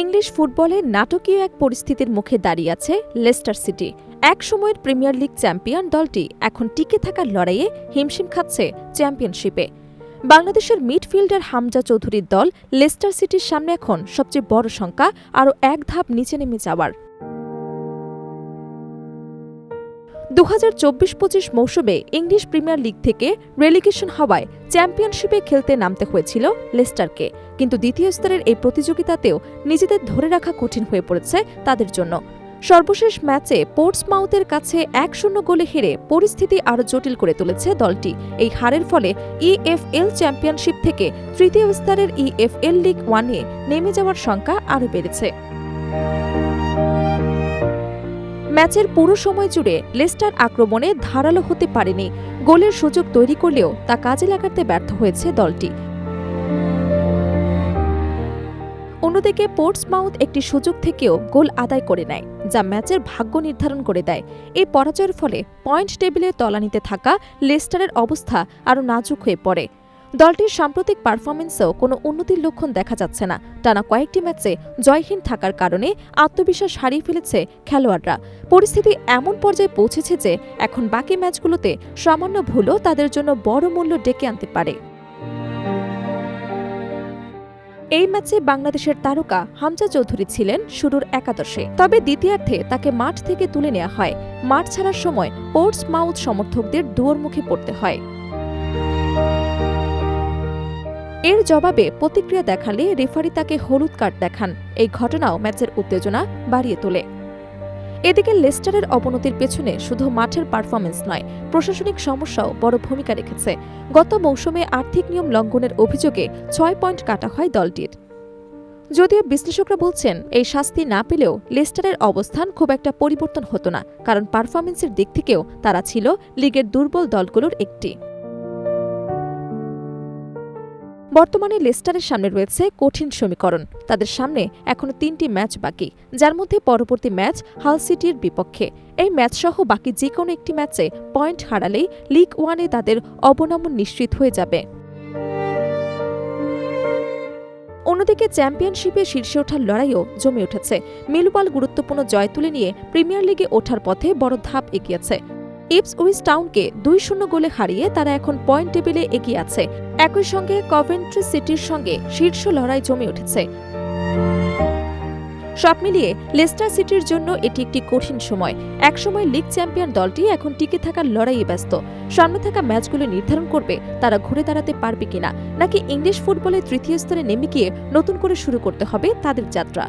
English ফুটবলের নাটকীয় এক পরিস্থিতির মুখে দাঁড়িয়ে আছে লেস্টার সিটি। এক সময়ের প্রিমিয়ার লিগ চ্যাম্পিয়ন দলটি এখন টিকে থাকার লড়াইয়ে হিমশিম খাচ্ছে চ্যাম্পিয়নশিপে। বাংলাদেশের মিডফিল্ডার হামজা চৌধুরীর দল লেস্টার সিটির সামনে এখন সবচেয়ে বড় শঙ্কা আরও এক ধাপ নিচে নেমে যাওয়ার। 2024-25 মৌসুমে ইংলিশ প্রিমিয়ার লিগ থেকে রেলিগেশন হওয়ায় চ্যাম্পিয়নশিপে খেলতে নামতে হয়েছিল লেস্টারকে, কিন্তু দ্বিতীয় স্তরের এই প্রতিযোগিতাতেও নিজেদের ধরে রাখা কঠিন হয়ে পড়েছে তাদের জন্য। সর্বশেষ ম্যাচে পোর্টসমাউথের কাছে 1-0 গোলে হেরে পরিস্থিতি আরও জটিল করে তুলেছে দলটি। এই হারের ফলে ইএফএল চ্যাম্পিয়নশিপ থেকে তৃতীয় স্তরের ইএফএল লিগ 1-এ নেমে যাওয়ার শঙ্কা আরও বেড়েছে। ম্যাচের পুরো সময় জুড়ে লেস্টার আক্রমণে ধারালো হতে পারেনি, গোলের সুযোগ তৈরি করলেও তা কাজে লাগাতে ব্যর্থ হয়েছে দলটি। অন্যদিকে পোর্টসমাউথ একটি সুযোগ থেকেও গোল আদায় করে নেয়, যা ম্যাচের ভাগ্য নির্ধারণ করে দেয়। এই পরাজয়ের ফলে পয়েন্ট টেবিলের তলানিতে থাকা লেস্টারের অবস্থা আরও নাজুক হয়ে পড়ে। দলটির সাম্প্রতিক পারফরমেন্সেও কোনো উন্নতির লক্ষণ দেখা যাচ্ছে না। টানা কয়েকটি ম্যাচে জয়হীন থাকার কারণে আত্মবিশ্বাস হারিয়ে ফেলেছে খেলোয়াড়রা। পরিস্থিতি এমন পর্যায়ে পৌঁছেছে যে এখন বাকি ম্যাচগুলোতে সামান্য ভুলও তাদের জন্য বড় মূল্য ডেকে আনতে পারে। এই ম্যাচে বাংলাদেশের তারকা হামজা চৌধুরী ছিলেন শুরুর একাদশে, তবে দ্বিতীয়ার্ধে তাকে মাঠ থেকে তুলে নেওয়া হয়। মাঠ ছাড়ার সময় পোর্টসমাউথ সমর্থকদের দুয়োর মুখে পড়তে হয়। এর জবাবে প্রতিক্রিয়া দেখালে রেফারি তাকে হলুদ কার্ড দেখান। এই ঘটনাও ম্যাচের উত্তেজনা বাড়িয়ে তোলে। এদিকে লেস্টারের অবনতির পেছনে শুধু মাঠের পারফরমেন্স নয়, প্রশাসনিক সমস্যাও বড় ভূমিকা রেখেছে। গত মৌসুমে আর্থিক নিয়ম লঙ্ঘনের অভিযোগে 6 পয়েন্ট কাটা হয় দলটির। যদিও বিশ্লেষকরা বলছেন এই শাস্তি না পেলেও লেস্টারের অবস্থান খুব একটা পরিবর্তন হতো না, কারণ পারফরমেন্সের দিক থেকেও তারা ছিল লিগের দুর্বল দলগুলোর একটি। বর্তমানে লেস্টারের সামনে রয়েছে কঠিন সমীকরণ। তাদের সামনে এখনো 3টি ম্যাচ বাকি, যার মধ্যে পরবর্তী ম্যাচ হাল সিটির বিপক্ষে। এই ম্যাচ সহ বাকি যে কোনো একটি ম্যাচে পয়েন্ট হারালেই লিগ 1-এ তাদের অবনমন নিশ্চিত হয়ে যাবে। অন্যদিকে চ্যাম্পিয়নশিপে শীর্ষে ওঠার লড়াইও জমে উঠেছে। মিলওয়াল গুরুত্বপূর্ণ জয় তুলে নিয়ে প্রিমিয়ার লিগে ওঠার পথে বড় ধাপ এগিয়েছে। ইপসউইচ টাউনকে 2-0 গোলে হারিয়ে তারা এখন পয়েন্ট টেবিলে এগিয়ে আছে। একই সঙ্গে কভেন্ট্রি সিটির সঙ্গে শীর্ষ লড়াই জমে উঠেছে। সব মিলিয়ে লেস্টার সিটির জন্য এটি একটি কঠিন সময়। একসময় লিগ চ্যাম্পিয়ন দলটি এখন টিকে থাকার লড়াইয়ে ব্যস্ত। সামনে থাকা ম্যাচগুলো নির্ধারণ করবে তারা ঘুরে দাঁড়াতে পারবে কিনা, নাকি ইংলিশ ফুটবলের তৃতীয় স্তরে নেমে গিয়ে নতুন করে শুরু করতে হবে তাদের যাত্রা।